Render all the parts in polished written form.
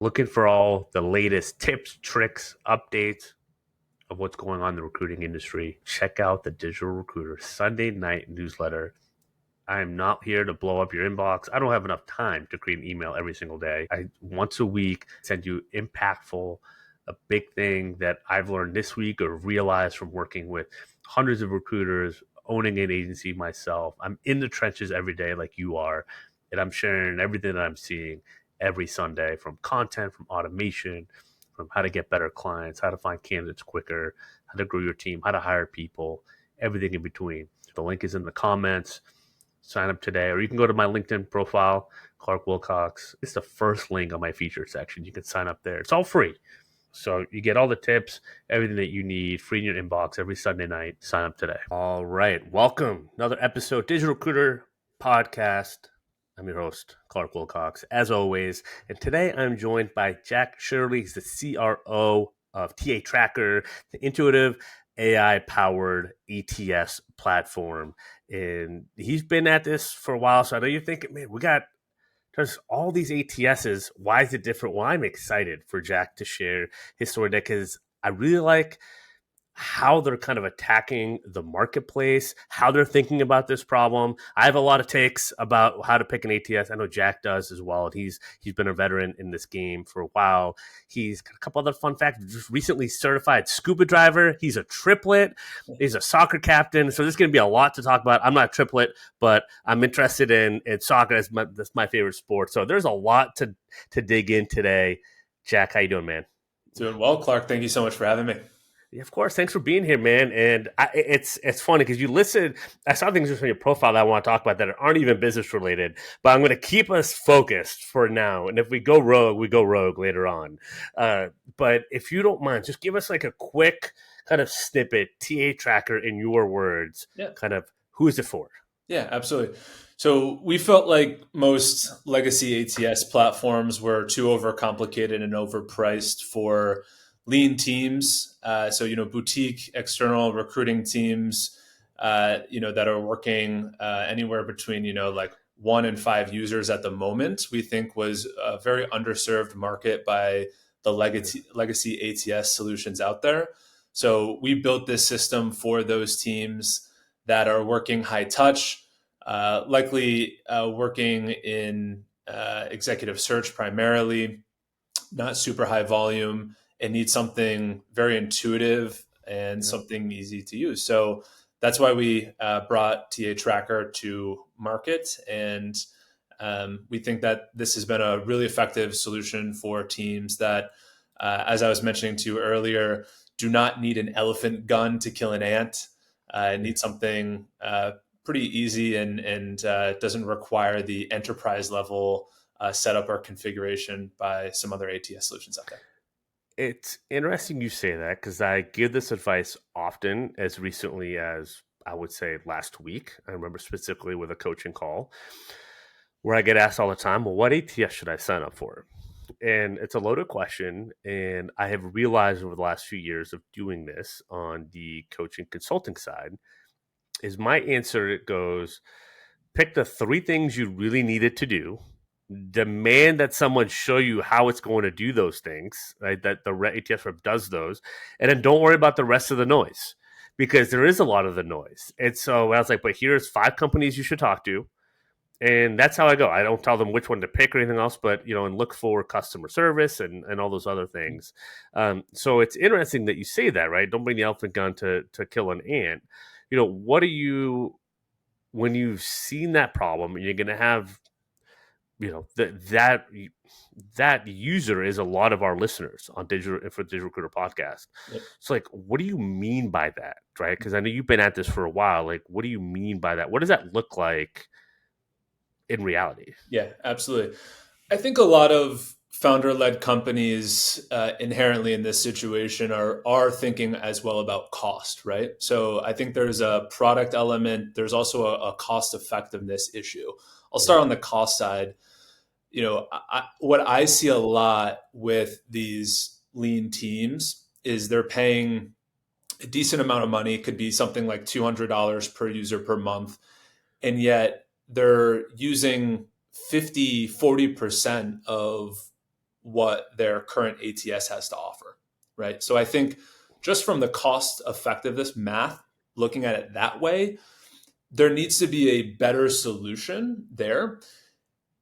Looking for all the latest tips, tricks, updates of what's going on in the recruiting industry, check out the Digital Recruiter Sunday night newsletter. I am not here to blow up your inbox. I don't have enough time to create an email every single day. I once a week send you impactful, a big thing that I've learned this week or realized from working with hundreds of recruiters, owning an agency myself. I'm in the trenches every day like you are, and I'm sharing everything that I'm seeing every Sunday, from content, from automation, from how to get better clients, how to find candidates quicker, how to grow your team, how to hire people, everything in between. The link is in the comments. Sign up today, or you can go to my LinkedIn profile, Clark Wilcox. It's the first link on my feature section. You can sign up there. It's all free. So you get all the tips, everything that you need, free in your inbox every Sunday night. Sign up today. All right. Welcome. Another episode, Digital Recruiter Podcast. I'm your host, Clark Wilcox, as always. And today I'm joined by Jack Shirley. He's the CRO of TA Tracker, the intuitive AI-powered ATS platform. And he's been at this for a while. So I know you're thinking, man, there's all these ATSs. Why is it different? Well, I'm excited for Jack to share his story there because I really like how they're kind of attacking the marketplace, how they're thinking about this problem. I have a lot of takes about how to pick an ATS. I know Jack does as well. He's been a veteran in this game for a while. He's got a couple other fun facts. Just recently certified scuba diver. He's a triplet. He's a soccer captain. So there's going to be a lot to talk about. I'm not a triplet, but I'm interested in soccer. That's my favorite sport. So there's a lot to dig in today. Jack, how you doing, man? Doing well, Clark. Thank you so much for having me. Yeah, of course. Thanks for being here, man. And it's funny because you listed, I saw things just on your profile that I want to talk about that aren't even business related, but I'm going to keep us focused for now. And if we go rogue later on. But if you don't mind, just give us like a quick kind of snippet, TA Tracker in your words, kind of who is it for? Yeah, absolutely. So we felt like most legacy ATS platforms were too overcomplicated and overpriced for lean teams. Boutique external recruiting teams, that are working anywhere between, like 1 and 5 users at the moment, we think was a very underserved market by the legacy ATS solutions out there. So we built this system for those teams that are working high touch, likely working in executive search primarily, not super high volume, and need something very intuitive and something easy to use. So that's why we brought TA Tracker to market. And we think that this has been a really effective solution for teams that, as I was mentioning to you earlier, do not need an elephant gun to kill an ant. Need something pretty easy and doesn't require the enterprise level setup or configuration by some other ATS solutions out there. It's interesting you say that because I give this advice often, as recently as I would say last week. I remember specifically with a coaching call where I get asked all the time, well, what ATS should I sign up for? And it's a loaded question. And I have realized over the last few years of doing this on the coaching consulting side is my answer goes, pick the 3 things you really needed to do, demand that someone show you how it's going to do those things, right? That the ATS rep does those, and then don't worry about the rest of the noise because there is a lot of the noise. And so I was like, but here's 5 companies you should talk to. And that's how I go. I don't tell them which one to pick or anything else, but, and look for customer service and all those other things. So it's interesting that you say that, right? Don't bring the elephant gun to kill an ant. What are you, when you've seen that problem, and you're going to have, that user is a lot of our listeners on Digital Recruiter podcast. Yep. So like, what do you mean by that? Right. Cause I know you've been at this for a while. Like, what do you mean by that? What does that look like in reality? Yeah, absolutely. I think a lot of founder-led companies inherently in this situation are thinking as well about cost, right? So I think there's a product element. There's also a cost effectiveness issue. I'll start on the cost side. What I see a lot with these lean teams is they're paying a decent amount of money. It could be something like $200 per user per month. And yet they're using 40% of what their current ATS has to offer, right? So I think just from the cost effectiveness math, looking at it that way, there needs to be a better solution there.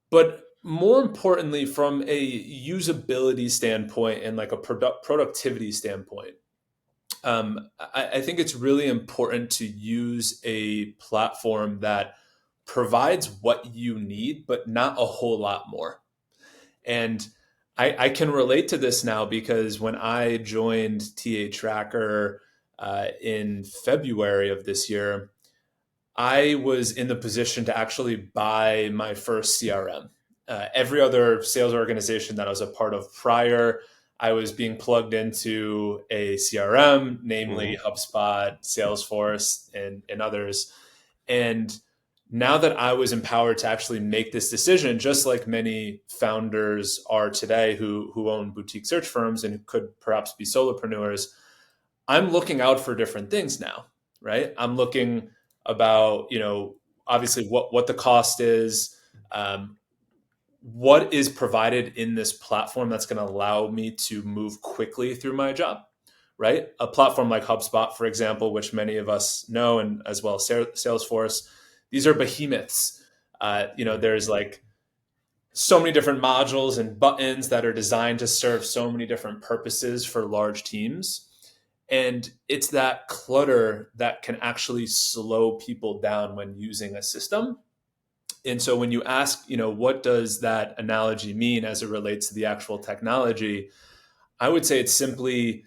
But more importantly, from a usability standpoint and like a productivity standpoint, I think it's really important to use a platform that provides what you need, but not a whole lot more. And I can relate to this now because when I joined TA Tracker in February of this year, I was in the position to actually buy my first CRM. Every other sales organization that I was a part of prior, I was being plugged into a CRM, namely HubSpot, Salesforce, and others. And now that I was empowered to actually make this decision, just like many founders are today who own boutique search firms and could perhaps be solopreneurs, I'm looking out for different things now, right? I'm looking about, obviously what the cost is, what is provided in this platform that's going to allow me to move quickly through my job, right? A platform like HubSpot, for example, which many of us know, and as well as Salesforce, these are behemoths. There's like so many different modules and buttons that are designed to serve so many different purposes for large teams. And it's that clutter that can actually slow people down when using a system. And so when you ask, what does that analogy mean as it relates to the actual technology? I would say it's simply,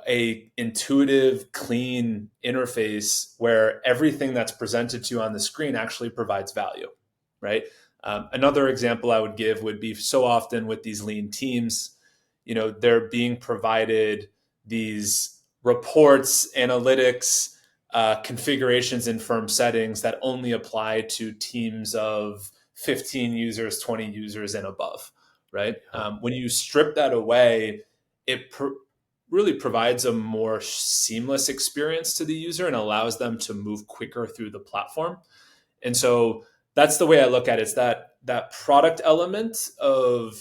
a intuitive, clean interface where everything that's presented to you on the screen actually provides value, right? Another example I would give would be so often with these lean teams, they're being provided these reports, analytics, configurations in firm settings that only apply to teams of 15 users, 20 users and above, right? When you strip that away, it really provides a more seamless experience to the user and allows them to move quicker through the platform. And so that's the way I look at it. It's that product element of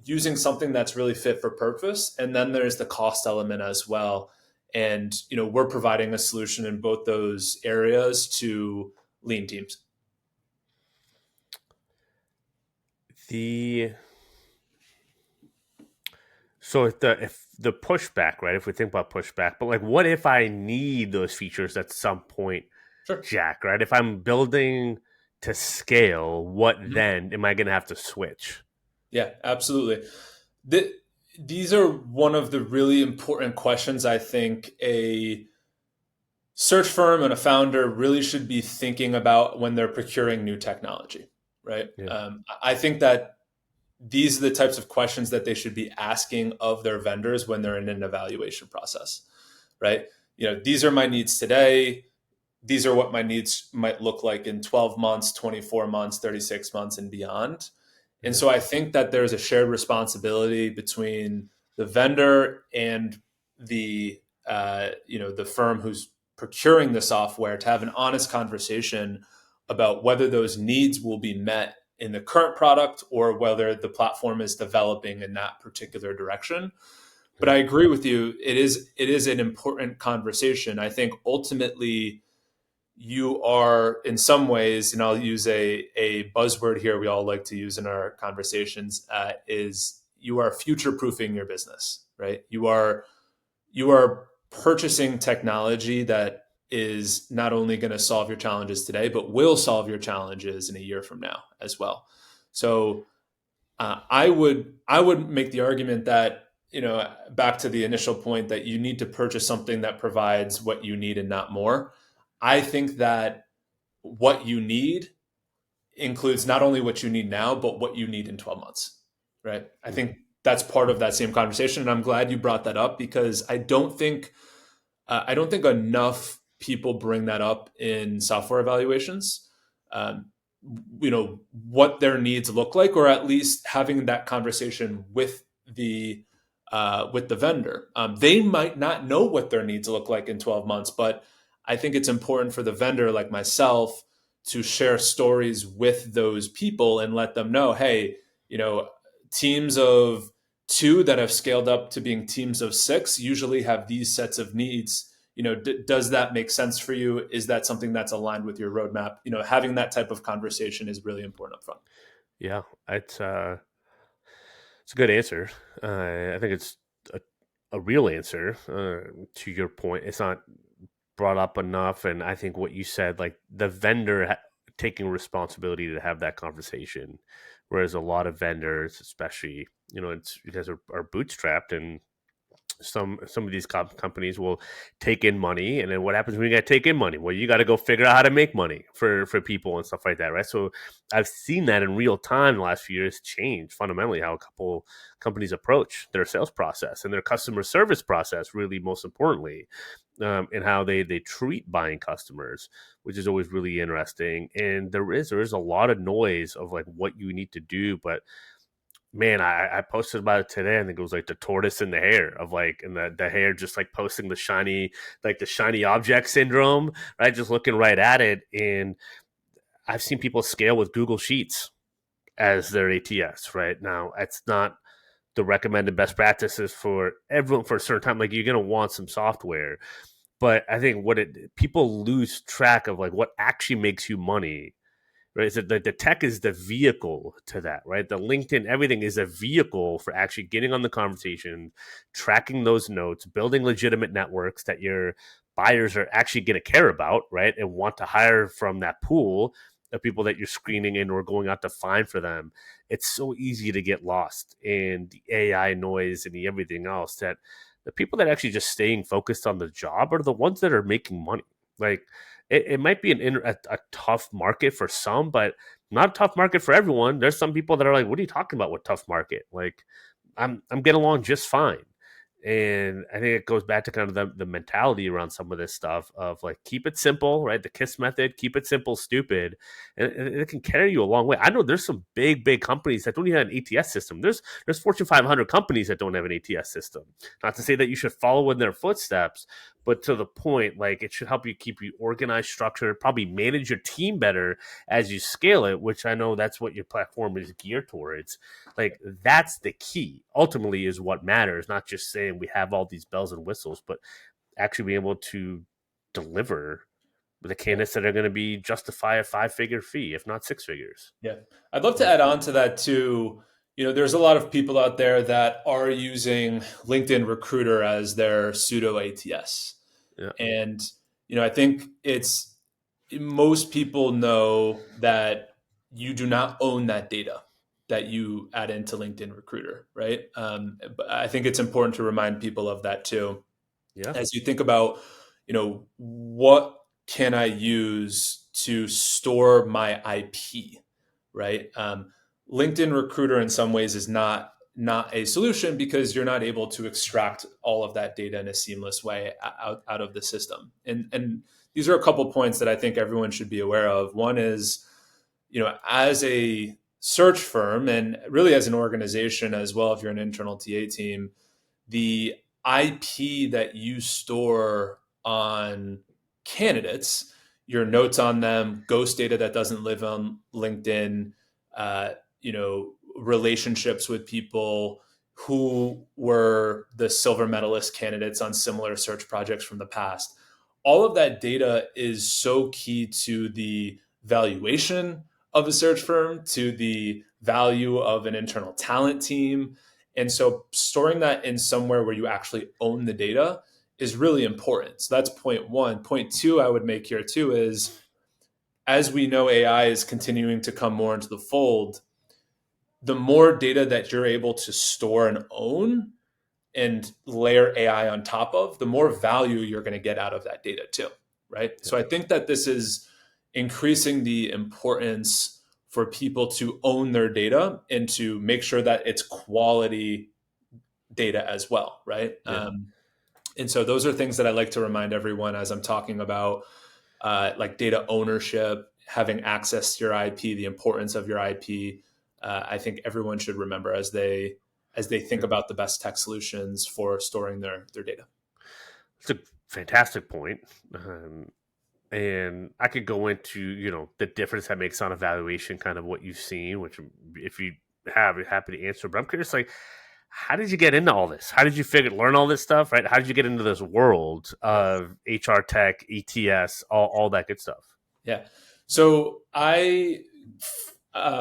using something that's really fit for purpose. And then there's the cost element as well. And, we're providing a solution in both those areas to lean teams. So if the pushback, right? If we think about pushback, but like, what if I need those features at some point, Sure. Jack? Right? If I'm building to scale, what Mm-hmm. then am I going to have to switch? Yeah, absolutely. These are one of the really important questions I think a search firm and a founder really should be thinking about when they're procuring new technology, right? Yeah. I think that these are the types of questions that they should be asking of their vendors when they're in an evaluation process, right? These are my needs today. These are what my needs might look like in 12 months, 24 months, 36 months and beyond. And so I think that there's a shared responsibility between the vendor and the firm who's procuring the software to have an honest conversation about whether those needs will be met in the current product or whether the platform is developing in that particular direction. But I agree with you. It is an important conversation. I think ultimately you are in some ways, and I'll use a buzzword here we all like to use in our conversations, is you are future-proofing your business, right? You are purchasing technology that is not only going to solve your challenges today, but will solve your challenges in a year from now as well. So I would make the argument that, back to the initial point, that you need to purchase something that provides what you need and not more. I think that what you need includes not only what you need now, but what you need in 12 months, right? I think that's part of that same conversation. And I'm glad you brought that up because I don't think enough people bring that up in software evaluations. What their needs look like, or at least having that conversation with the vendor. They might not know what their needs look like in 12 months, but I think it's important for the vendor like myself to share stories with those people and let them know, hey, teams of two that have scaled up to being teams of six usually have these sets of needs. Does that make sense for you? Is that something that's aligned with your roadmap? Having that type of conversation is really important up front. Yeah, it's a good answer. I think it's a, a real answer to your point. It's not brought up enough, and I think what you said, like the vendor taking responsibility to have that conversation, whereas a lot of vendors, especially, it's you guys are bootstrapped, and some of these companies will take in money, and then what happens when you got to take in money? Well, you got to go figure out how to make money for people and stuff like that, right? So I've seen that in real time the last few years change fundamentally how a couple companies approach their sales process and their customer service process, really most importantly, and how they treat buying customers, which is always really interesting. And there is a lot of noise of like what you need to do, but man, I posted about it today. I think it was like the tortoise and the hare of like, and the hare just like posting the shiny object syndrome, right? Just looking right at it. And I've seen people scale with Google Sheets as their ATS, right? Now, it's not the recommended best practices for everyone for a certain time. Like, you're going to want some software. But I think people lose track of like what actually makes you money, right? So the tech is the vehicle to that, right? The LinkedIn, everything is a vehicle for actually getting on the conversation, tracking those notes, building legitimate networks that your buyers are actually going to care about, right? And want to hire from that pool of people that you're screening in or going out to find for them. It's so easy to get lost in the AI noise and the everything else that the people that actually just staying focused on the job are the ones that are making money. Like, it might be a tough market for some, but not a tough market for everyone. There's some people that are like, "What are you talking about with tough market?" Like, I'm getting along just fine. And I think it goes back to kind of the mentality around some of this stuff of like, keep it simple, right? The KISS method, keep it simple, stupid, and it can carry you a long way. I know there's some big companies that don't even have an ATS system. There's Fortune 500 companies that don't have an ATS system. Not to say that you should follow in their footsteps, but to the point, like, it should help you keep you organized, structured, probably manage your team better as you scale it, which I know that's what your platform is geared towards. Like, that's the key ultimately, is what matters, not just saying we have all these bells and whistles, but actually being able to deliver the Yeah. candidates that are going to be justify a 5-figure fee, if not 6 figures. Yeah. I'd love to Yeah. add on to that too. There's a lot of people out there that are using LinkedIn Recruiter as their pseudo ATS. Yeah. And, I think most people know that you do not own that data that you add into LinkedIn Recruiter, right? But I think it's important to remind people of that too. Yeah. As you think about, what can I use to store my IP, right? LinkedIn Recruiter in some ways is not a solution because you're not able to extract all of that data in a seamless way out of the system. And these are a couple points that I think everyone should be aware of. One is, as a search firm and really as an organization as well, if you're an internal TA team, the IP that you store on candidates, your notes on them, ghost data that doesn't live on LinkedIn, uh, relationships with people who were the silver medalist candidates on similar search projects from the past. All of that data is so key to the valuation of a search firm, to the value of an internal talent team. And so storing that in somewhere where you actually own the data is really important. So that's point one. Point two, I would make here too, is as we know, AI is continuing to come more into the fold. The more data that you're able to store and own and layer AI on top of, the more value you're going to get out of that data too, right? Yeah. So I think that this is increasing the importance for people to own their data and to make sure that it's quality data as well, right? Yeah. And so those are things that I like to remind everyone as I'm talking about like data ownership, having access to your IP, the importance of your IP. I think everyone should remember as they think Yeah. about the best tech solutions for storing their data. It's a fantastic point. And I could go into, the difference that makes on evaluation, kind of what you've seen, which if you happy to answer. But I'm curious, like, how did you get into all this? How did you learn all this stuff? Right? How did you get into this world Yeah. of HR tech, ETS, all that good stuff? Yeah. So I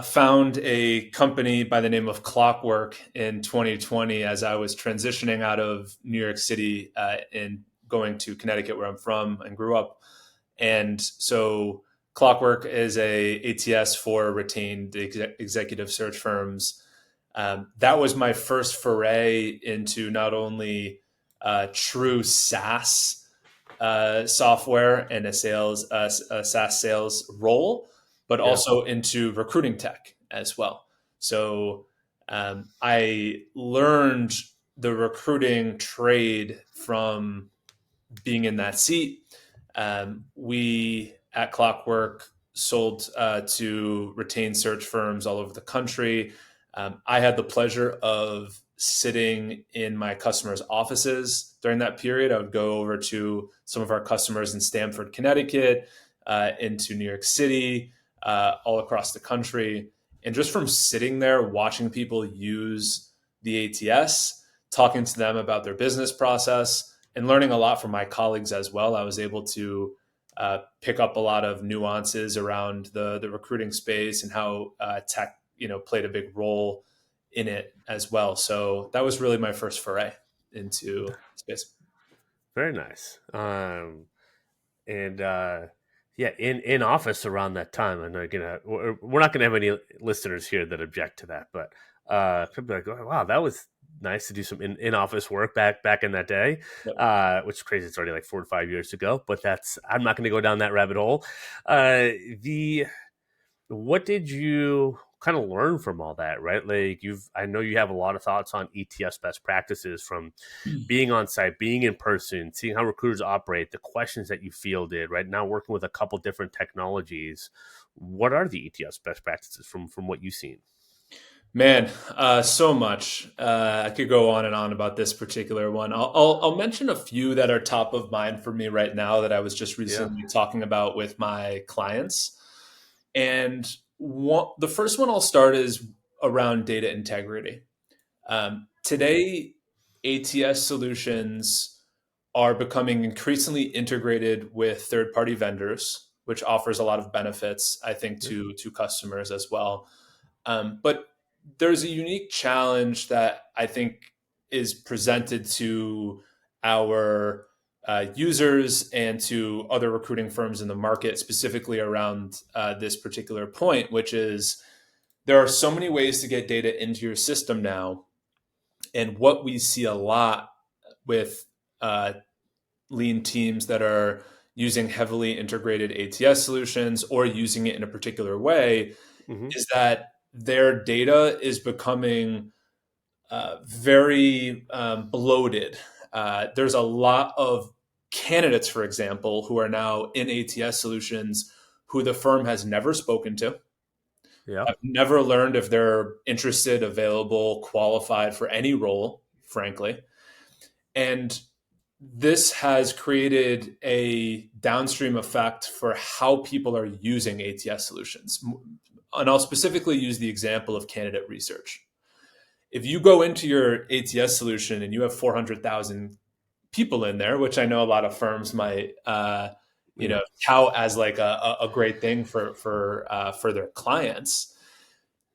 found a company by the name of Clockwork in 2020 as I was transitioning out of New York City and going to Connecticut, where I'm from and grew up. And so Clockwork is a ATS for retained executive search firms. That was my first foray into not only true SaaS software and a SaaS sales role, but Yeah. also into recruiting tech as well. So I learned the recruiting trade from being in that seat. We at Clockwork sold to retained search firms all over the country. I had the pleasure of sitting in my customers' offices during that period. I would go over to some of our customers in Stamford, Connecticut, into New York City, all across the country. And just from sitting there watching people use the ATS, talking to them about their business process, and learning a lot from my colleagues as well, I was able to pick up a lot of nuances around the recruiting space and how tech played a big role in it as well. So that was really my first foray into space. Very nice. And yeah, in office around that time, and again, we're not going to have any listeners here that object to that, but could be like, oh, wow, that was nice to do some in office work back in that day, Yep. which is crazy. It's already like 4 to 5 years ago, but I'm not going to go down that rabbit hole. The What did you kind of learn from all that, right? Like, I know you have a lot of thoughts on ETS best practices from being on site, being in person, seeing how recruiters operate, the questions that you fielded, right? Now working with a couple different technologies. What are the ETS best practices from what you've seen? Man, so much. I could go on and on about this particular one. I'll mention a few that are top of mind for me right now that I was just Yeah. recently talking about with my clients. And the first one I'll start is around data integrity. Today, ATS solutions are becoming increasingly integrated with third-party vendors, which offers a lot of benefits, I think, Yeah. to customers as well. But there's a unique challenge that I think is presented to our users and to other recruiting firms in the market, specifically around this particular point, which is there are so many ways to get data into your system now. And what we see a lot with lean teams that are using heavily integrated ATS solutions or using it in a particular way Hmm. is that their data is becoming very bloated. There's a lot of candidates, for example, who are now in ATS solutions who the firm has never spoken to. Yeah. I've never learned if they're interested, available, qualified for any role, frankly. And this has created a downstream effect for how people are using ATS solutions. And I'll specifically use the example of candidate research. If you go into your ATS solution and you have 400,000 people in there, which I know a lot of firms might, Yeah. tout as like a great thing for their clients.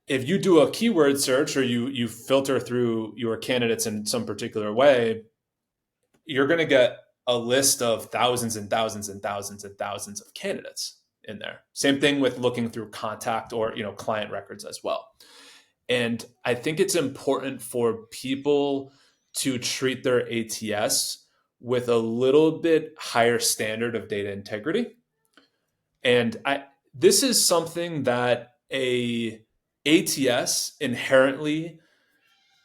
If you do a keyword search or you filter through your candidates in some particular way, you're going to get a list of thousands and thousands and thousands and thousands of candidates in there. Same thing with looking through contact or client records as well. And I think it's important for people to treat their ATS with a little bit higher standard of data integrity. And this is something that a ATS inherently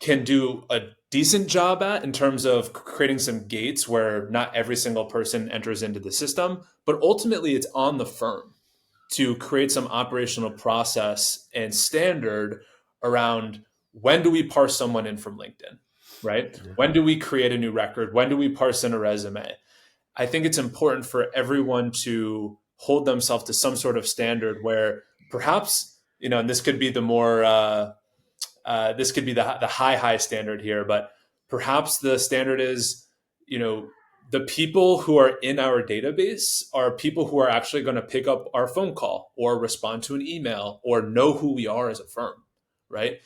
can do a decent job at in terms of creating some gates where not every single person enters into the system, but ultimately it's on the firm to create some operational process and standard around when do we parse someone in from LinkedIn, right? Yeah. When do we create a new record? When do we parse in a resume? I think it's important for everyone to hold themselves to some sort of standard where perhaps, and this could be the more this could be the high standard here, but perhaps the standard is, you know, the people who are in our database are people who are actually going to pick up our phone call or respond to an email or know who we are as a firm, right?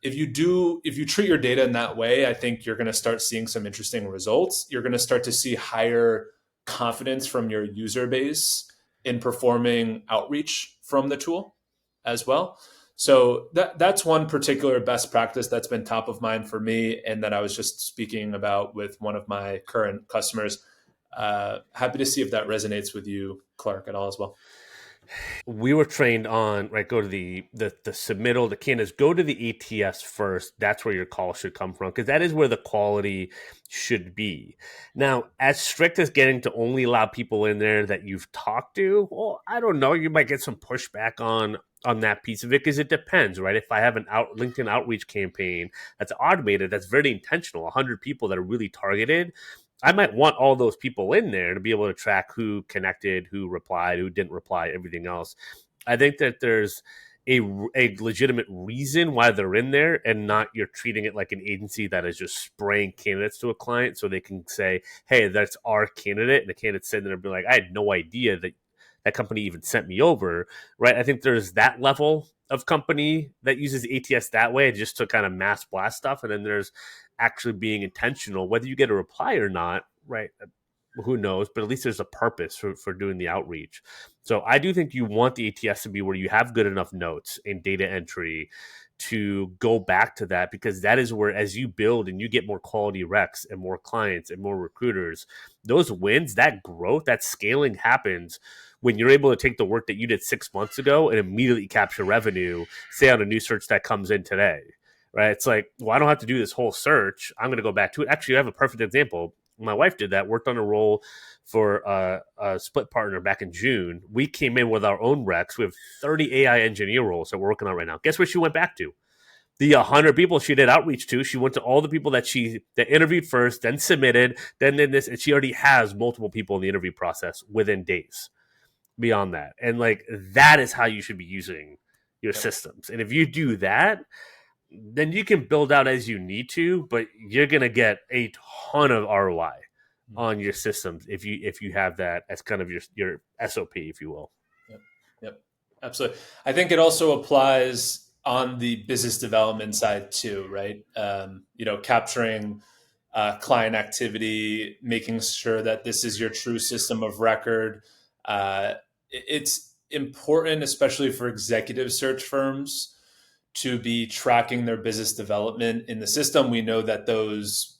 If you treat your data in that way, I think you're going to start seeing some interesting results. You're going to start to see higher confidence from your user base in performing outreach from the tool as well. So that's one particular best practice that's been top of mind for me, and that I was just speaking about with one of my current customers. Happy to see if that resonates with you, Clark, at all as well. We were trained on, right, go to the submittal, the candidates, go to the ATS first. That's where your call should come from, because that is where the quality should be. Now, as strict as getting to only allow people in there that you've talked to, well, I don't know, you might get some pushback on that piece of it, because it depends, right? If I have an LinkedIn outreach campaign that's automated, that's very intentional, 100 people that are really targeted, I might want all those people in there to be able to track who connected, who replied, who didn't reply, everything else. I think that there's a legitimate reason why they're in there, and not you're treating it like an agency that is just spraying candidates to a client so they can say, hey, that's our candidate. And the candidate's sitting there and be like, I had no idea that that company even sent me over, right? I think there's that level of company that uses ATS that way just to kind of mass blast stuff. And then there's actually being intentional, whether you get a reply or not, right? Who knows? But at least there's a purpose for doing the outreach. So I do think you want the ATS to be where you have good enough notes and data entry to go back to that, because that is where, as you build and you get more quality recs and more clients and more recruiters, those wins, that growth, that scaling happens when you're able to take the work that you did 6 months ago and immediately capture revenue, say on a new search that comes in today, right? It's like, well, I don't have to do this whole search. I'm going to go back to it. Actually, I have a perfect example. My wife did that, worked on a role for a split partner back in June. We came in with our own recs. We have 30 AI engineer roles that we're working on right now. Guess where she went back to? The 100 people she did outreach to. She went to all the people that interviewed first, then submitted, then did this, and she already has multiple people in the interview process within days beyond that. And like, that is how you should be using your Yep. systems. And if you do that, then you can build out as you need to, but you're gonna get a ton of ROI on your systems if you have that as kind of your SOP, if you will. Yep. Yep. Absolutely. I think it also applies on the business development side too, right? Capturing client activity, making sure that this is your true system of record. It's important, especially for executive search firms, to be tracking their business development in the system. We know that those,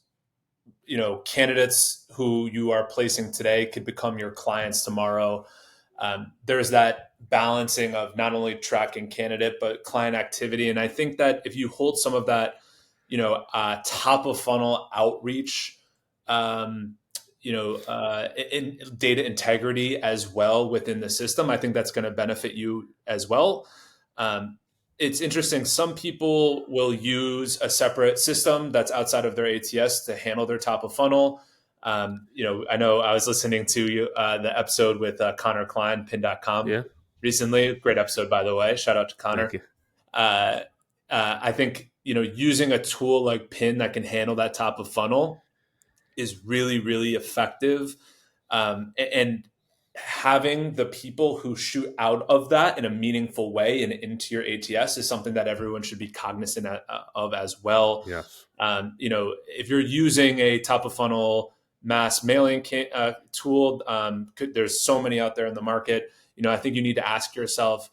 candidates who you are placing today could become your clients tomorrow. There's that balancing of not only tracking candidate but client activity, and I think that if you hold some of that, top of funnel outreach, in data integrity as well within the system, I think that's going to benefit you as well. It's interesting. Some people will use a separate system that's outside of their ATS to handle their top of funnel. I know I was listening to the episode with Connor Klein, pin.com, Yeah, recently. Great episode, by the way. Shout out to thank Connor. you. I think, using a tool like Pin that can handle that top of funnel is really, really effective. And having the people who shoot out of that in a meaningful way and into your ATS is something that everyone should be cognizant of as well. Yes. If you're using a top of funnel mass mailing tool, there's so many out there in the market. I think you need to ask yourself,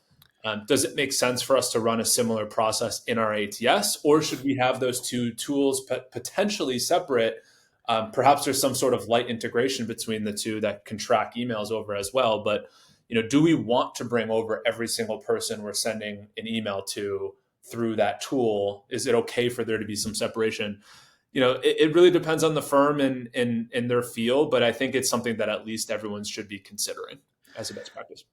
does it make sense for us to run a similar process in our ATS, or should we have those two tools potentially separate? Perhaps there's some sort of light integration between the two that can track emails over as well. But do we want to bring over every single person we're sending an email to through that tool? Is it okay for there to be some separation? It really depends on the firm and their feel, but I think it's something that at least everyone should be considering as a best practice.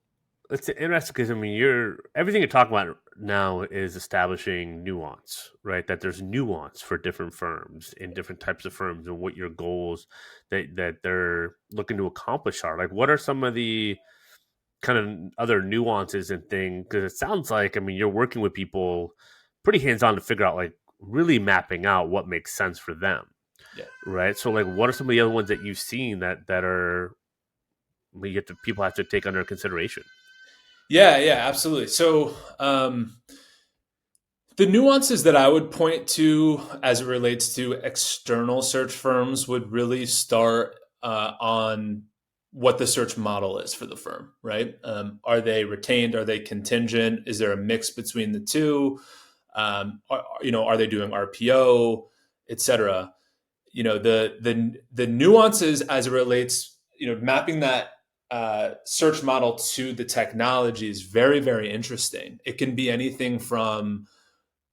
It's interesting because, I mean, everything you're talking about now is establishing nuance, right? That there's nuance for different firms and different types of firms, and what your goals that they're looking to accomplish are. Like, what are some of the kind of other nuances and things? Because it sounds like, I mean, you're working with people pretty hands on to figure out like really mapping out what makes sense for them, Yeah. right? So like, what are some of the other ones that you've seen that are we get to people have to take under consideration? Yeah, yeah, absolutely. So the nuances that I would point to as it relates to external search firms would really start on what the search model is for the firm, right? Are they retained? Are they contingent? Is there a mix between the two? Are they doing RPO, et cetera? The nuances as it relates, mapping that search model to the technology is very, very interesting. It can be anything from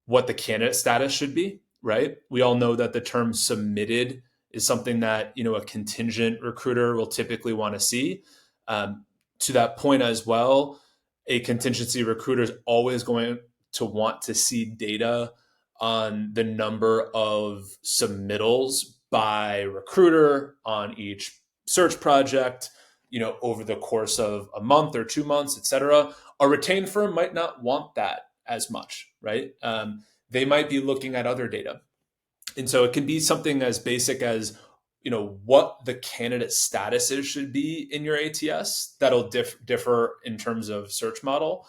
what the candidate status should be, right? We all know that the term submitted is something that, a contingent recruiter will typically want to see. To that point as well, a contingency recruiter is always going to want to see data on the number of submittals by recruiter on each search project, over the course of a month or 2 months, et cetera. A retained firm might not want that as much, right? They might be looking at other data. And so it can be something as basic as, what the candidate statuses should be in your ATS. That'll differ in terms of search model,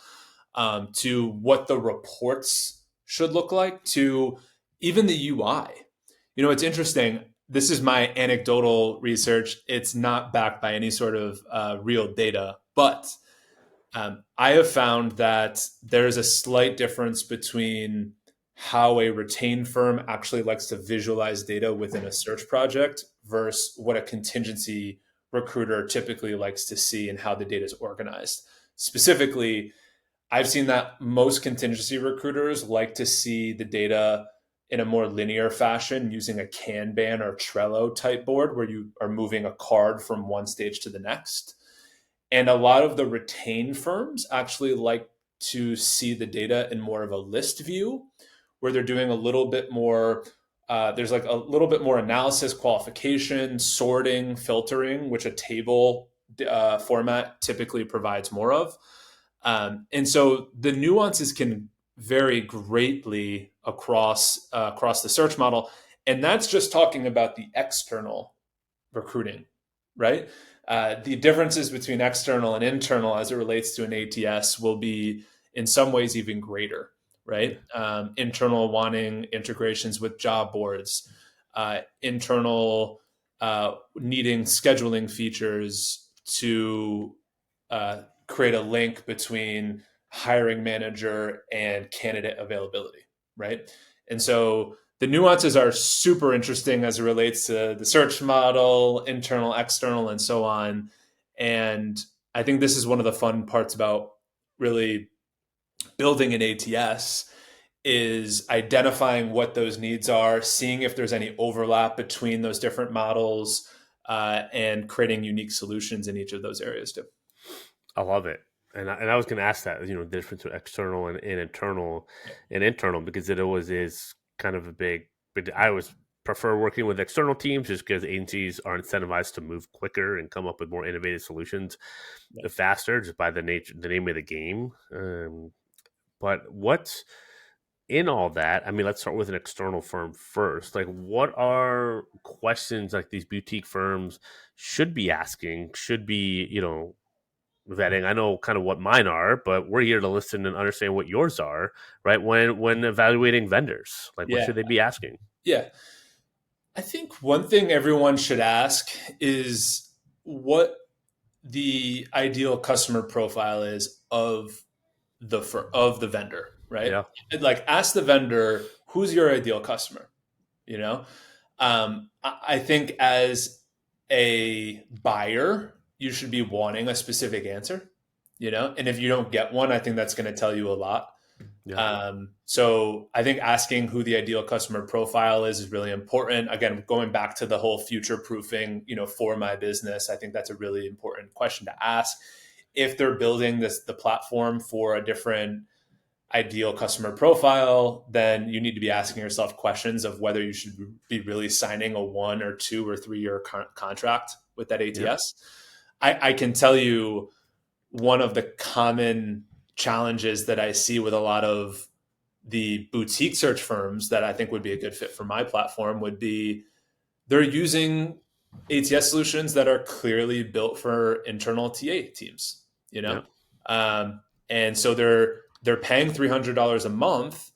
to what the reports should look like, to even the UI. It's interesting. This is my anecdotal research. It's not backed by any sort of real data, but I have found that there's a slight difference between how a retained firm actually likes to visualize data within a search project versus what a contingency recruiter typically likes to see and how the data is organized. Specifically, I've seen that most contingency recruiters like to see the data in a more linear fashion using a Kanban or Trello type board where you are moving a card from one stage to the next. And a lot of the retained firms actually like to see the data in more of a list view where they're doing a little bit more. There's like a little bit more analysis, qualification, sorting, filtering, which a table format typically provides more of. And so the nuances can vary greatly across the search model, and that's just talking about the external recruiting, right? The differences between external and internal as it relates to an ATS will be in some ways even greater, right? Internal wanting integrations with job boards, internal needing scheduling features to create a link between hiring manager and candidate availability, right? And so the nuances are super interesting as it relates to the search model, internal, external, and so on. And I think this is one of the fun parts about really building an ATS is identifying what those needs are, seeing if there's any overlap between those different models, and creating unique solutions in each of those areas too. I love it. And I was going to ask that, the difference between external and internal Yeah. and internal, because it always is kind of a big, I always prefer working with external teams just because agencies are incentivized to move quicker and come up with more innovative solutions Yeah. faster just by the name of the game. But what's in all that? I mean, let's start with an external firm first. Like, what are questions like these boutique firms should be asking, should be, vetting? I know kind of what mine are, but we're here to listen and understand what yours are, right? When evaluating vendors, like what Yeah. should they be asking? Yeah. I think one thing everyone should ask is what the ideal customer profile is of of the vendor, right? Yeah, Like ask the vendor, who's your ideal customer? You know, I think as a buyer, you should be wanting a specific answer, and if you don't get one, I think that's going to tell you a lot. yeah, So I think asking who the ideal customer profile is really important. Again, going back to the whole future proofing, for my business, I think that's a really important question to ask. If they're building the platform for a different ideal customer profile, then you need to be asking yourself questions of whether you should be really signing a 1 or 2 or 3 year contract with that yeah. ATS. I can tell you one of the common challenges that I see with a lot of the boutique search firms that I think would be a good fit for my platform would be they're using ATS solutions that are clearly built for internal TA teams, you know? Yeah. And so they're paying $300 a month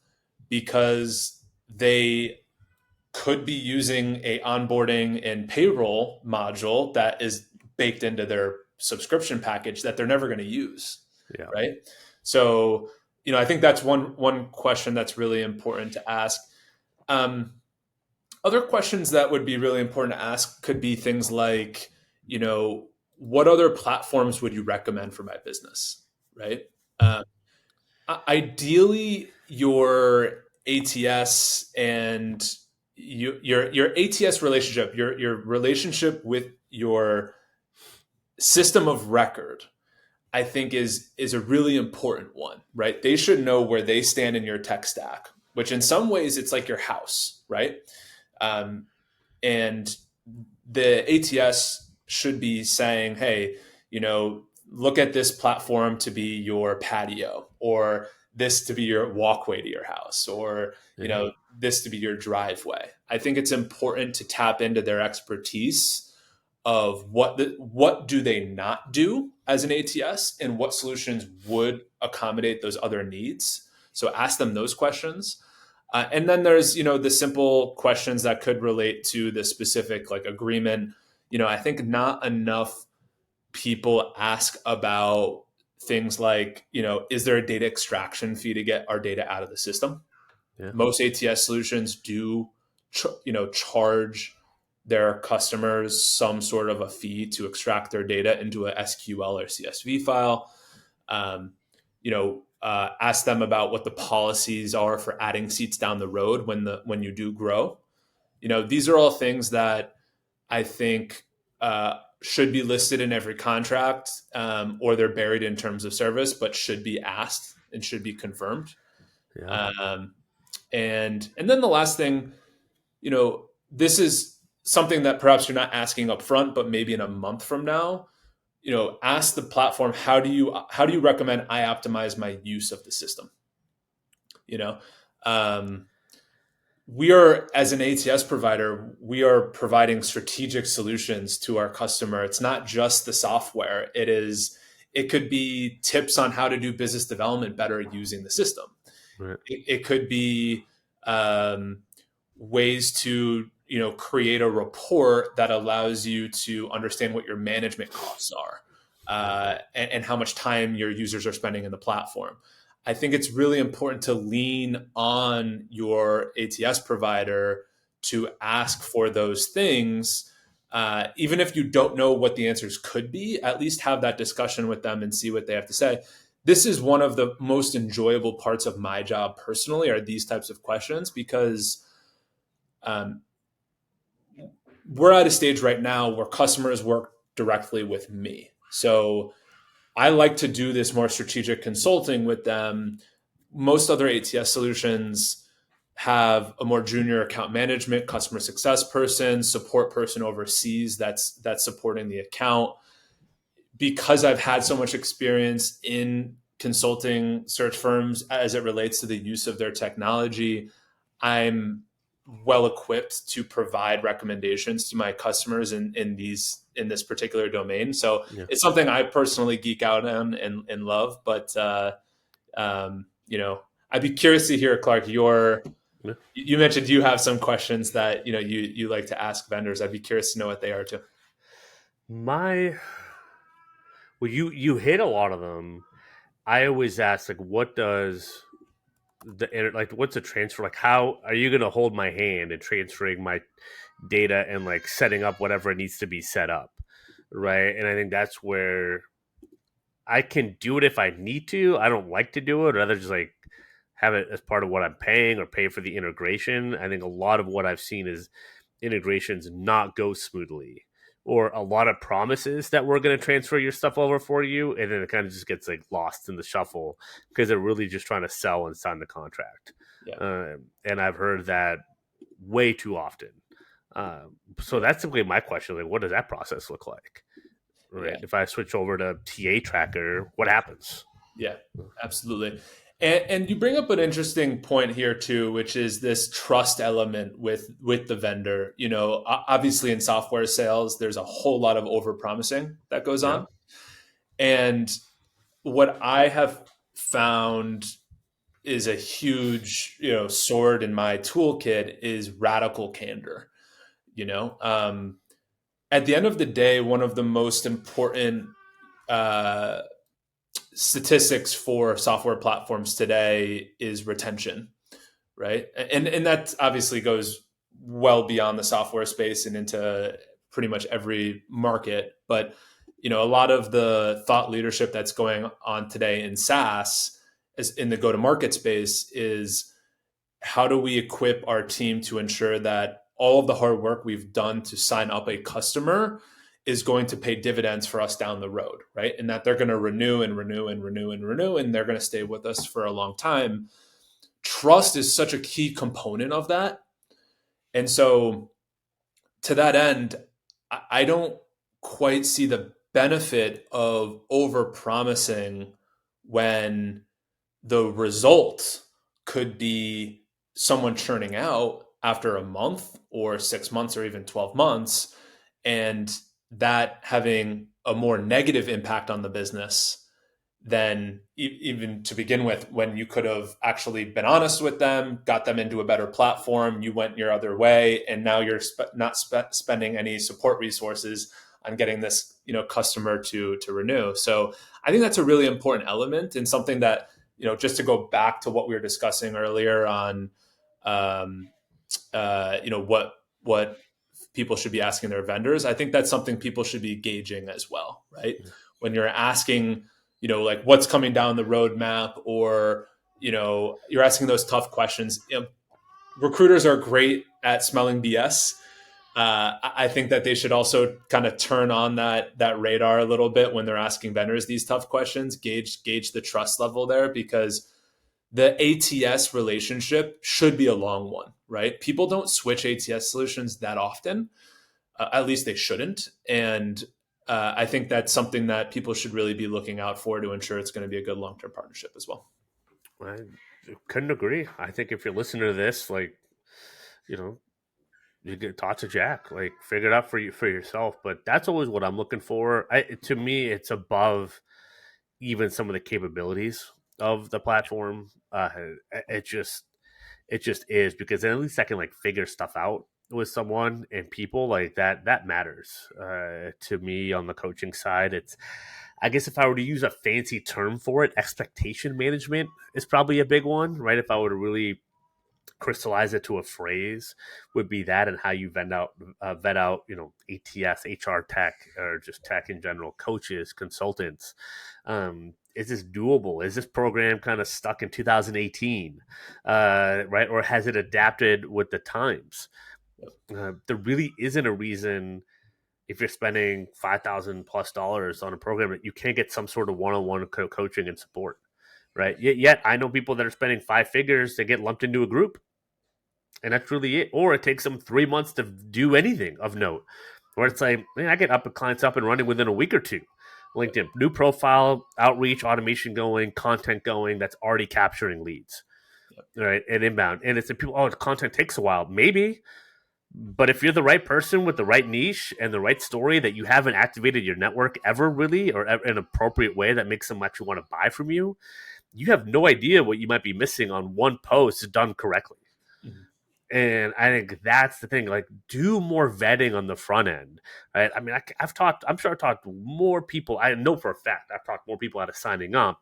because they could be using a onboarding and payroll module that is baked into their subscription package that they're never going to use, Yeah. right? So, I think that's one question that's really important to ask. Um, Other questions that would be really important to ask could be things like, what other platforms would you recommend for my business, right? Ideally, your ATS and your ATS relationship, your relationship with your system of record, I think is a really important one, right? They should know where they stand in your tech stack, which in some ways it's like your house, right? Um, and the ATS should be saying, hey, look at this platform to be your patio, or this to be your walkway to your house, or Yeah. this to be your driveway. I think it's important to tap into their expertise of what do they not do as an ATS, and what solutions would accommodate those other needs. So ask them those questions. And then there's, the simple questions that could relate to the specific like agreement. I think not enough people ask about things like, is there a data extraction fee to get our data out of the system? Yeah. Most ATS solutions do, charge their customers some sort of a fee to extract their data into a SQL or CSV file. Ask them about what the policies are for adding seats down the road when you do grow. These are all things that I think should be listed in every contract, or they're buried in terms of service, but should be asked and should be confirmed. Yeah. Um, and then the last thing, this is something that perhaps you're not asking up front, but maybe in a month from now, ask the platform, how do you recommend I optimize my use of the system? Um, we are, as an ATS provider, we are providing strategic solutions to our customer. It's not just the software. It could be tips on how to do business development better using the system. Right. It could be ways to create a report that allows you to understand what your management costs are, and how much time your users are spending in the platform. I think it's really important to lean on your ATS provider to ask for those things. Even if you don't know what the answers could be, at least have that discussion with them and see what they have to say. This is one of the most enjoyable parts of my job personally, are these types of questions, because we're at a stage right now where customers work directly with me. So I like to do this more strategic consulting with them. Most other ATS solutions have a more junior account management, customer success person, support person overseas that's supporting the account. Because I've had so much experience in consulting search firms as it relates to the use of their technology, I'm well equipped to provide recommendations to my customers in this particular domain. So Yeah. it's something I personally geek out on and love. But I'd be curious to hear, Clark, Yeah. you mentioned you have some questions that you like to ask vendors. I'd be curious to know what they are too. My well, you hit a lot of them. I always ask, like, what does what's a transfer, like, how are you going to hold my hand in transferring my data and like setting up whatever it needs to be set up, right? And I think that's where I can do it if I need to. I don't like to do it. I'd rather just like have it as part of what I'm paying, or pay for the integration. I think a lot of what I've seen is integrations not go smoothly, or a lot of promises that we're going to transfer your stuff over for you, and then it kind of just gets like lost in the shuffle because they're really just trying to sell and sign the contract. Yeah. And I've heard that way too often. So Yeah. that's simply my question: like, what does that process look like? Right? Yeah. If I switch over to TA Tracker, what happens? Yeah, absolutely. And you bring up an interesting point here too, which is this trust element with the vendor. You know, obviously in software sales, there's a whole lot of over promising that goes Yeah. on, and what I have found is a huge, sword in my toolkit is radical candor. You know, at the end of the day, one of the most important uh, statistics for software platforms today is retention, right? And that obviously goes well beyond the software space and into pretty much every market. But a lot of the thought leadership that's going on today in SaaS, is in the go-to-market space, is how do we equip our team to ensure that all of the hard work we've done to sign up a customer is going to pay dividends for us down the road, right? And that they're going to renew and renew and renew and renew, and they're going to stay with us for a long time. Trust is such a key component of that. And so, to that end, I don't quite see the benefit of over promising when the result could be someone churning out after a month or 6 months or even 12 months, and that having a more negative impact on the business than even to begin with, when you could have actually been honest with them, got them into a better platform, you went your other way, and now you're not spending any support resources on getting this customer to renew. So I think that's a really important element, and something that, just to go back to what we were discussing earlier on, um, what people should be asking their vendors. I think that's something people should be gauging as well, right? When you're asking, like what's coming down the roadmap, or you're asking those tough questions. Recruiters are great at smelling BS. I think that they should also kind of turn on that radar a little bit when they're asking vendors these tough questions. Gauge the trust level there, because the ATS relationship should be a long one, right? People don't switch ATS solutions that often. At least they shouldn't. And I think that's something that people should really be looking out for to ensure it's going to be a good long-term partnership as well. I couldn't agree. I think if you're listening to this, like, you know, you get talk to Jack, like figure it out for yourself. But that's always what I'm looking for. To me, it's above even some of the capabilities of the platform. It just it just is, because then at least I can like figure stuff out with someone, and people like that. That matters to me on the coaching side. It's, I guess if I were to use a fancy term for it, expectation management is probably a big one, right? If I were to really crystallize it to a phrase, would be that, and how you vet out, ATS, HR tech, or just tech in general, coaches, consultants. Is this doable? Is this program kind of stuck in 2018, right? Or has it adapted with the times? There really isn't a reason, if you're spending $5,000+ on a program, that you can't get some sort of one-on-one coaching and support, right? Yet I know people that are spending 5 figures to get lumped into a group, and that's really it. Or it takes them 3 months to do anything of note, where it's like, man, I get clients up and running within a week or two. LinkedIn, new profile, outreach, automation going, content going, that's already capturing leads, right? And inbound. And it's the people, oh, the content takes a while. Maybe, but if you're the right person with the right niche and the right story, that you haven't activated your network ever really, or in an appropriate way that makes them actually want to buy from you, you have no idea what you might be missing on one post done correctly. Mhm. And I think that's the thing. Like, do more vetting on the front end, right? I mean, I've talked. I'm sure I've talked to more people. I know for a fact I've talked more people out of signing up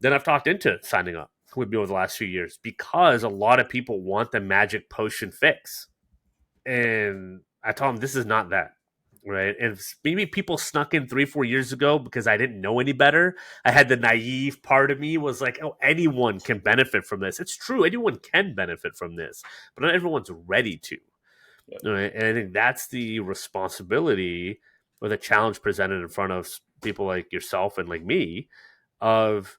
than I've talked into signing up with me over the last few years, because a lot of people want the magic potion fix, and I told them this is not that. Right. And maybe people snuck in 3, 4 years ago because I didn't know any better. I had the naive part of me was like, oh, anyone can benefit from this. It's true. Anyone can benefit from this, but not everyone's ready to. Yep. Right? And I think that's the responsibility, or the challenge presented in front of people like yourself and like me, of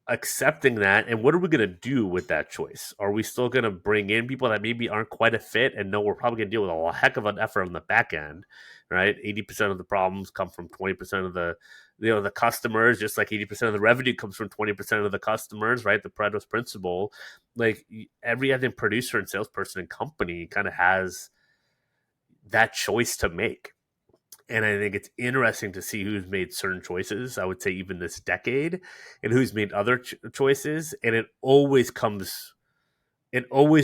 accepting that, and what are we going to do with that choice? Are we still going to bring in people that maybe aren't quite a fit, and know we're probably going to deal with a heck of an effort on the back end, right? 80% of the problems come from 20% of the the customers, just like 80% of the revenue comes from 20% of the customers, right? The Pareto's principle. Like every other producer and salesperson and company kind of has that choice to make. And I think it's interesting to see who's made certain choices, I would say even this decade, and who's made other choices. And it always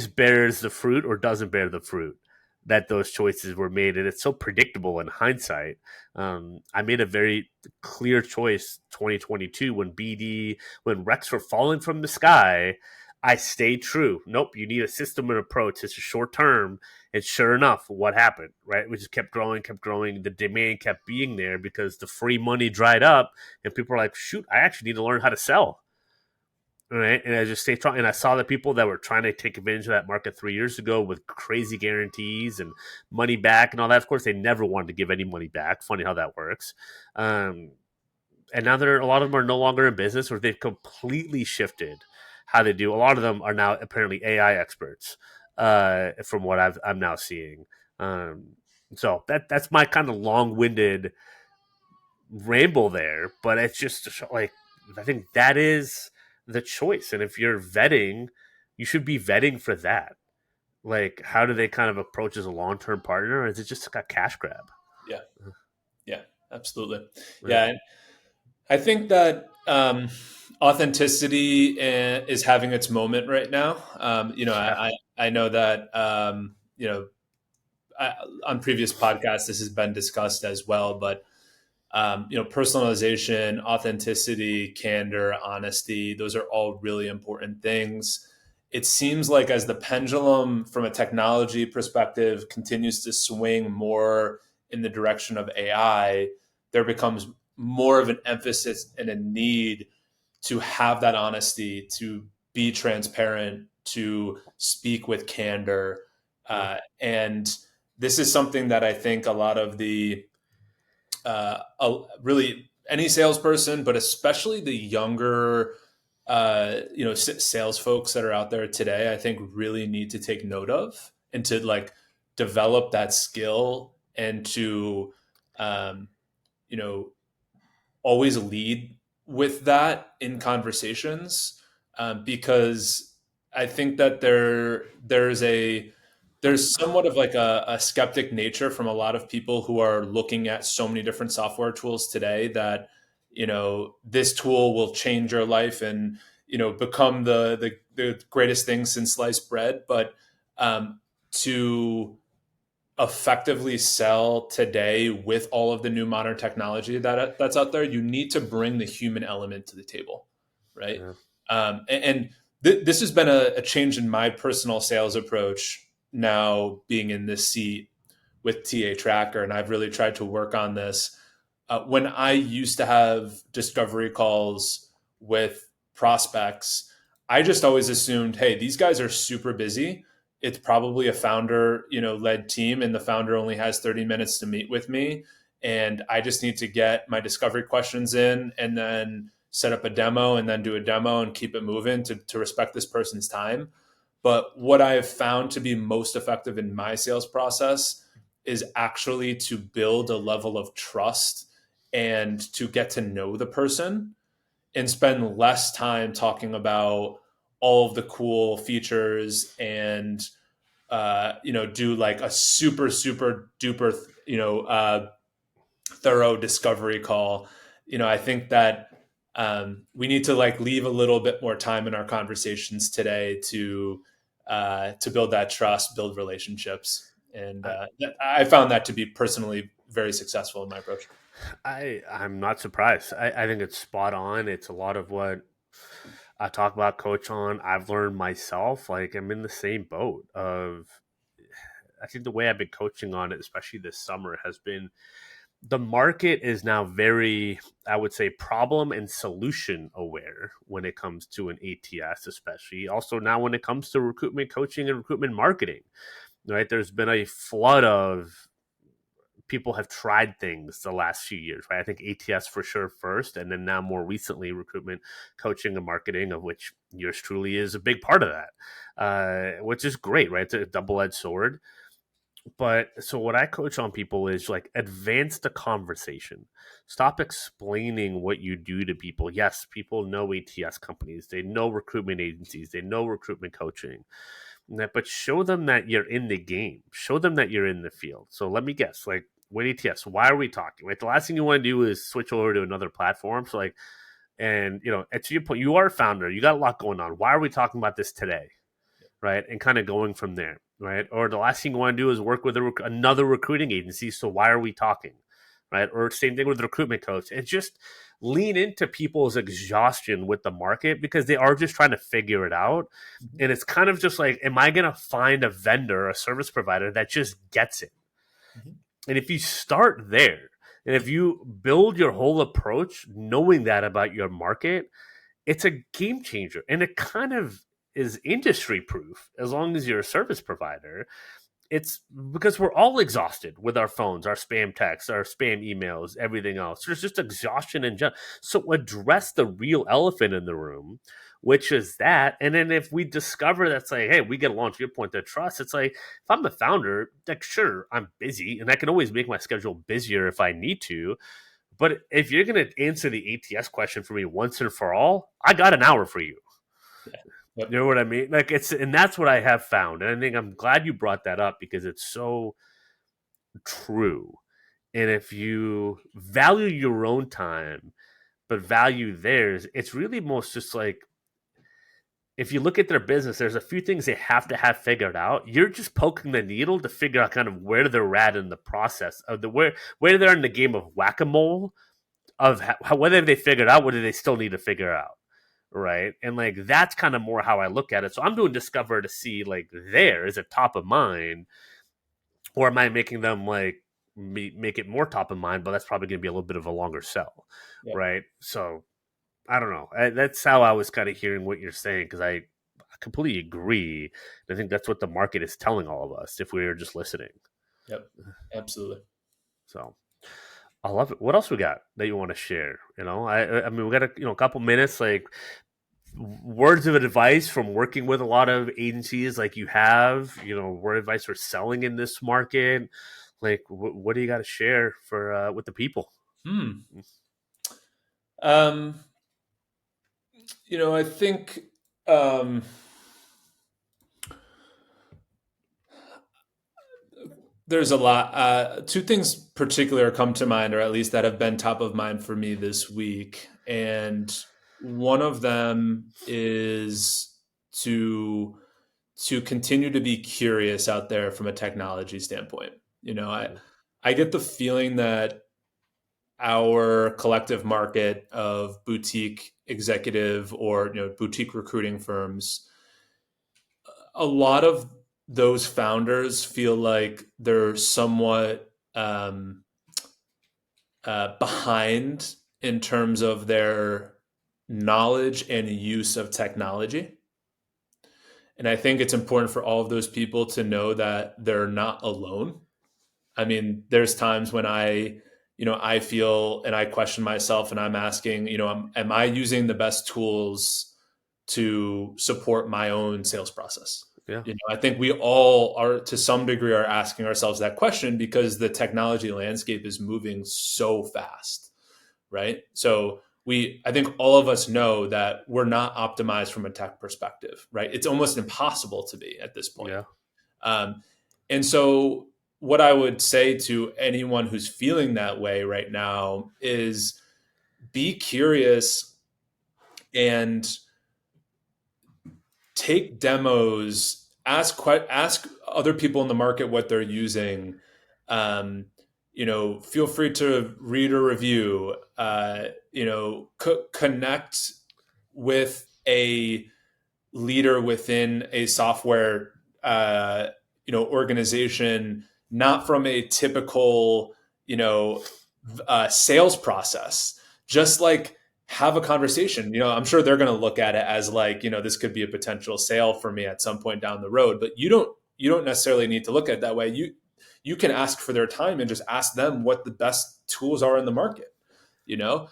bears the fruit or doesn't bear the fruit that those choices were made. And it's so predictable in hindsight. I made a very clear choice 2022 when Rex were falling from the sky. I stayed true. Nope, you need a system and approach. It's a short term. And sure enough, what happened, right? We just kept growing, kept growing. The demand kept being there because the free money dried up. And people were like, shoot, I actually need to learn how to sell. Right. And I just stayed trying. And I saw the people that were trying to take advantage of that market 3 years ago with crazy guarantees and money back and all that. Of course, they never wanted to give any money back. Funny how that works. And now a lot of them are no longer in business, or they've completely shifted how they do. A lot of them are now apparently AI experts, from what I'm now seeing. So that's my kind of long winded ramble there, but it's just like I think that is the choice. And if you're vetting, you should be vetting for that. Like, how do they kind of approach as a long term partner, or is it just a cash grab? Yeah. Yeah. Absolutely. Yeah. Yeah. And I think that authenticity is having its moment right now. Yeah. I know that on previous podcasts this has been discussed as well, but personalization, authenticity, candor, honesty, those are all really important things. It seems like as the pendulum from a technology perspective continues to swing more in the direction of AI, there becomes more of an emphasis and a need to have that honesty, to be transparent, to speak with candor. And this is something that I think a lot of really any salesperson, but especially the younger, sales folks that are out there today, I think really need to take note of and to like develop that skill and to, um, you know, always lead with that in conversations, because I think that there's somewhat of like a skeptic nature from a lot of people who are looking at so many different software tools today that this tool will change your life and become the greatest thing since sliced bread, but to effectively sell today with all of the new modern technology that's out there, you need to bring the human element to the table, right? Yeah. This has been a change in my personal sales approach now being in this seat with TA Tracker, and I've really tried to work on this. When I used to have discovery calls with prospects, I just always assumed, hey, these guys are super busy. It's probably a founder, led team, and the founder only has 30 minutes to meet with me. And I just need to get my discovery questions in and then set up a demo and then do a demo and keep it moving to respect this person's time. But what I have found to be most effective in my sales process is actually to build a level of trust and to get to know the person and spend less time talking about all of the cool features and do like a super super duper thorough discovery call. I think that we need to like leave a little bit more time in our conversations today to build that trust, build relationships, and I found that to be personally very successful in my approach. I'm not surprised. I think it's spot on. It's a lot of what I talk about, coach on. I've learned myself. Like I'm in the same boat of. I think the way I've been coaching on it, especially this summer, has been the market is now very, I would say, problem and solution aware when it comes to an ATS, especially. Also now when it comes to recruitment coaching and recruitment marketing, right? There's been a flood of people have tried things the last few years, right? I think ATS for sure first, and then now more recently recruitment coaching and marketing, of which yours truly is a big part of that, which is great, right? It's a double-edged sword. But so what I coach on people is like advance the conversation. Stop explaining what you do to people. Yes, people know ATS companies, they know recruitment agencies, they know recruitment coaching. But show them that you're in the game. Show them that you're in the field. So let me guess, like with ATS, why are we talking? Like the last thing you want to do is switch over to another platform. So like, and to your point, you are a founder, you got a lot going on. Why are we talking about this today? Right, and kind of going from there, right? Or the last thing you want to do is work with another recruiting agency. So why are we talking, right? Or same thing with the recruitment coach. And just lean into people's exhaustion with the market because they are just trying to figure it out. Mhm. And it's kind of just like, am I going to find a vendor, a service provider that just gets it? Mhm. And if you start there, and if you build your whole approach knowing that about your market, it's a game changer. And it kind of is industry proof as long as you're a service provider. It's because we're all exhausted with our phones, our spam texts, our spam emails, everything else. There's just exhaustion in general. So address the real elephant in the room, which is that. And then if we discover that's like, hey, we get along to your point of trust, it's like if I'm the founder, like sure, I'm busy and I can always make my schedule busier if I need to. But if you're gonna answer the ATS question for me once and for all, I got an hour for you. Yeah. You Yep. know what I mean? Like and that's what I have found. And I think I'm glad you brought that up because it's so true. And if you value your own time, but value theirs, it's really most just like if you look at their business, there's a few things they have to have figured out. You're just poking the needle to figure out kind of where they're at in the process of the where they're in the game of whack a mole of how, whether they figured out what do they still need to figure out, right? And like that's kind of more how I look at it. So I'm doing discover to see like there is it top of mind, or am I making them like make it more top of mind? But that's probably going to be a little bit of a longer sell, Yep. right? So I don't know. That's how I was kind of hearing what you're saying because I completely agree. I think that's what the market is telling all of us if we were just listening. Yep. Absolutely. So I love it. What else we got that you want to share? I mean, we got a couple minutes. Like words of advice from working with a lot of agencies, like you have. Word of advice for selling in this market. Like, what do you got to share for with the people? Hmm. Um, I think um, there's a lot. Two things particular come to mind, or at least that have been top of mind for me this week. And one of them is to continue to be curious out there from a technology standpoint. I get the feeling that our collective market of boutique executive or boutique recruiting firms, a lot of those founders feel like they're somewhat behind in terms of their knowledge and use of technology. And I think it's important for all of those people to know that they're not alone. I mean, there's times when I feel and I question myself and I'm asking, am I using the best tools to support my own sales process? Yeah, I think we all are to some degree are asking ourselves that question because the technology landscape is moving so fast, right? So I think all of us know that we're not optimized from a tech perspective, right? It's almost impossible to be at this point. yeah, Um, and so, what I would say to anyone who's feeling that way right now is be curious and take demos, ask other people in the market what they're using. Um, feel free to read a review. Connect with a leader within a software organization, not from a typical sales process. Just like have a conversation. I'm sure they're going to look at it as like this could be a potential sale for me at some point down the road. But you don't necessarily need to look at it that way. You can ask for their time and just ask them what the best tools are in the market. You know,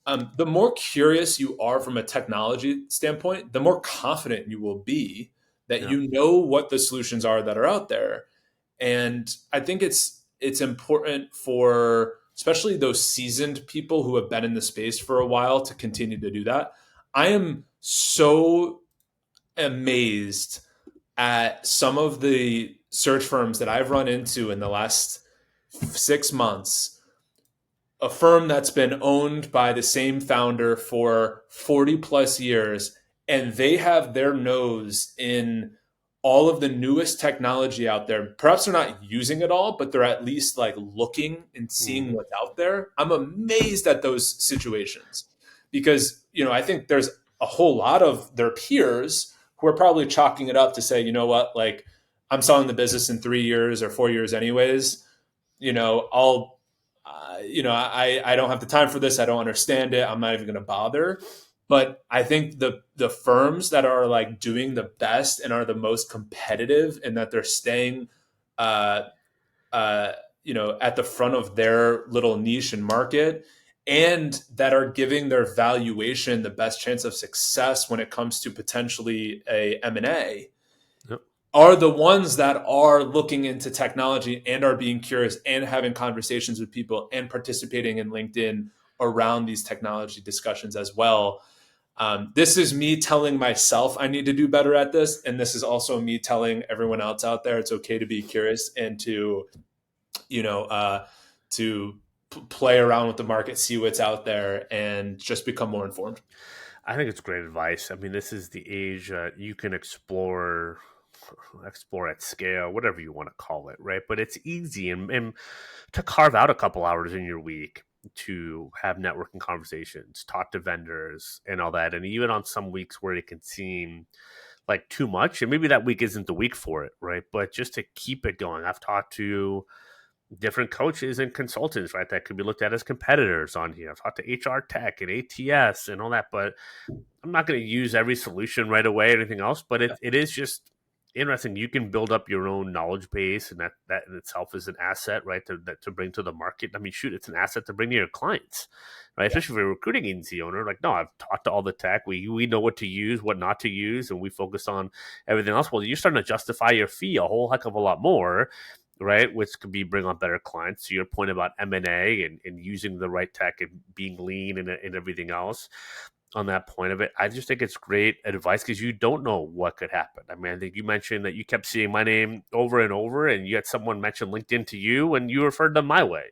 the more curious you are from a technology standpoint, the more confident you will be that yeah. you know what the solutions are that are out there. And I think it's important for especially those seasoned people who have been in the space for a while to continue to do that. I am so amazed at some of the search firms that I've run into in the last 6 months. A firm that's been owned by the same founder for 40 plus years, and they have their nose in all of the newest technology out there. Perhaps they're not using it all, but they're at least like looking and seeing Mm. what's out there. I'm amazed at those situations because, I think there's a whole lot of their peers who are probably chalking it up to say, you know what, like I'm selling the business in 3 years or 4 years anyways. I'll I don't have the time for this. I don't understand it. I'm not even going to bother. But I think the firms that are like doing the best and are the most competitive and that they're staying, uh, at the front of their little niche and market, and that are giving their valuation the best chance of success when it comes to potentially a M&A Yep. are the ones that are looking into technology and are being curious and having conversations with people and participating in LinkedIn around these technology discussions as well. This is me telling myself I need to do better at this. And this is also me telling everyone else out there it's okay to be curious and to, you know, to play around with the market, see what's out there, and just become more informed. I think it's great advice. I mean, this is the age you can explore at scale, whatever you want to call it, right? But it's easy and to carve out a couple hours in your week to have networking conversations, talk to vendors and all that. And even on some weeks where it can seem like too much, and maybe that week isn't the week for it, right? But just to keep it going. I've talked to different coaches and consultants, right? That could be looked at as competitors on here. I've talked to HR tech and ATS and all that, but I'm not going to use every solution right away or anything else, but it is just interesting. You can build up your own knowledge base, and that in itself is an asset, right? To bring to the market. I mean, shoot, it's an asset to bring to your clients, right? Yeah. Especially if you're a recruiting agency owner. Like, no, I've talked to all the tech. We know what to use, what not to use, and we focus on everything else. Well, you're starting to justify your fee a whole heck of a lot more, right? Which could be bring on better clients. To your point about M&A and using the right tech and being lean and everything else on that point of it. I just think it's great advice because you don't know what could happen. I mean, I think you mentioned that you kept seeing my name over and over, and you had someone mention LinkedIn to you, and you referred them my way,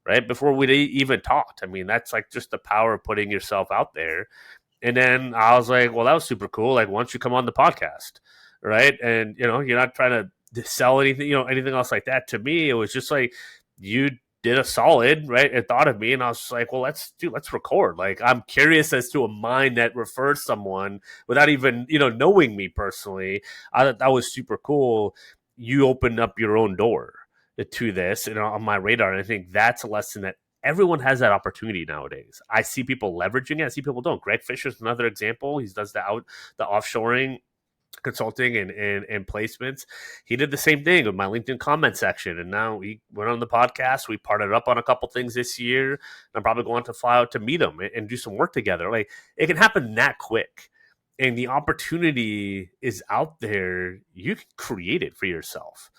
right? Before we even talked. I mean, that's like just the power of putting yourself out there. And then I was like, well, that was super cool. Like, why don't you come on the podcast, right? And you're not trying to sell anything, anything else like that. To me, it was just like you did a solid, right? And thought of me, and I was like, well, let's record. Like, I'm curious as to a mind that refers someone without even knowing me personally. I thought that was super cool. You opened up your own door to this and on my radar, and I think that's a lesson that everyone has that opportunity nowadays. I see people leveraging it. I see people don't. Greg Fisher's another example. He does the offshoring consulting and placements. He did the same thing with my LinkedIn comment section, and now he went on the podcast. We partnered up on a couple things this year. I'm probably going to fly out to meet him and do some work together. Like, it can happen that quick, and the opportunity is out there. You can create it for yourself.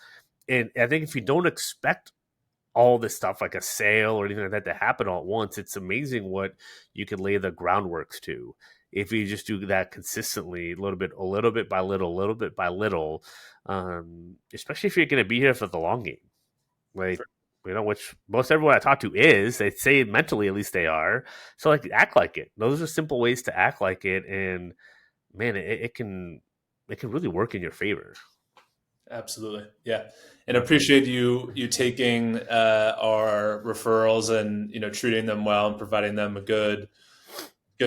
And I think if you don't expect all this stuff like a sale or anything like that to happen all at once, it's amazing what you can lay the groundworks to if you just do that consistently, a little bit by little bit by little. Especially if you're going to be here for the long game, like, which most everyone I talk to they say mentally at least they are. So, like, act like it. Those are simple ways to act like it, and man, it can really work in your favor. Absolutely. Yeah. And appreciate you taking our referrals and treating them well and providing them a good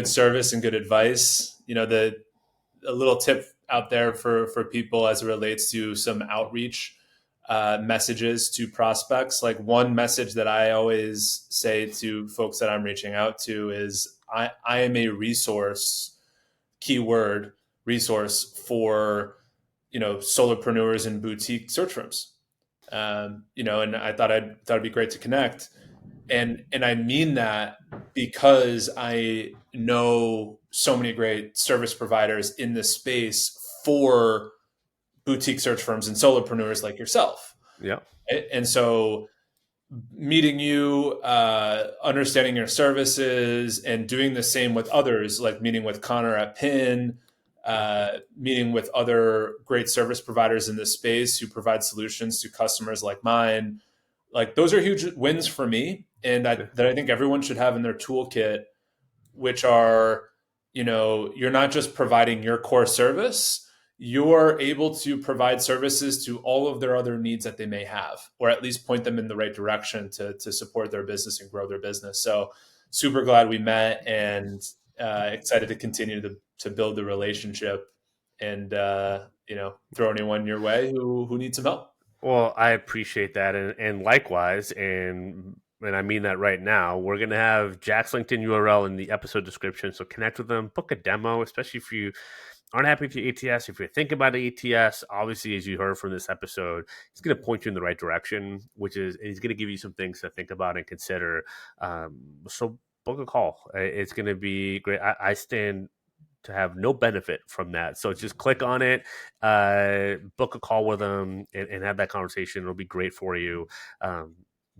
service and good advice. The a little tip out there for people as it relates to some outreach messages to prospects. Like, one message that I always say to folks that I'm reaching out to is I am a resource, keyword resource for solopreneurs and boutique search firms. And I thought it'd be great to connect. And I mean that because I know so many great service providers in this space for boutique search firms and solopreneurs like yourself. Yeah. And so meeting you, understanding your services, and doing the same with others, like meeting with Connor at Pin, meeting with other great service providers in this space who provide solutions to customers like mine. Like those are huge wins for me, and Yeah. that I think everyone should have in their toolkit, which are, you're not just providing your core service, you're able to provide services to all of their other needs that they may have, or at least point them in the right direction to support their business and grow their business. So super glad we met, and excited to continue to build the relationship, and throw anyone your way who needs some help. Well, I appreciate that, and likewise, and I mean that right now. We're gonna have Jack's LinkedIn URL in the episode description, so connect with them, book a demo, especially if you aren't happy with your ATS. If you're thinking about ATS, obviously, as you heard from this episode, he's gonna point you in the right direction, which is he's gonna give you some things to think about and consider. So book a call. It's gonna be great. I stand to have no benefit from that. So just click on it, book a call with them, and have that conversation. It'll be great for you.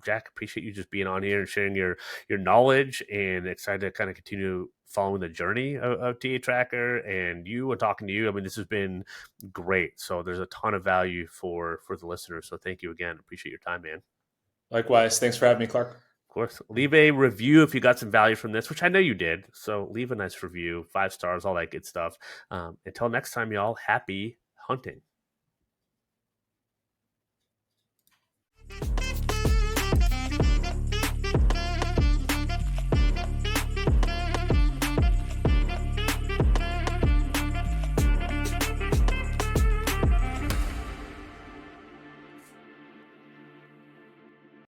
Jack, appreciate you just being on here and sharing your knowledge, and excited to kind of continue following the journey of TA Tracker and you and talking to you. I mean, this has been great. So there's a ton of value for the listeners. So thank you again. Appreciate your time, man. Likewise, thanks for having me, Clark. Of course, leave a review if you got some value from this, which I know you did. So leave a nice review, 5 stars, all that good stuff. Until next time, y'all, happy hunting.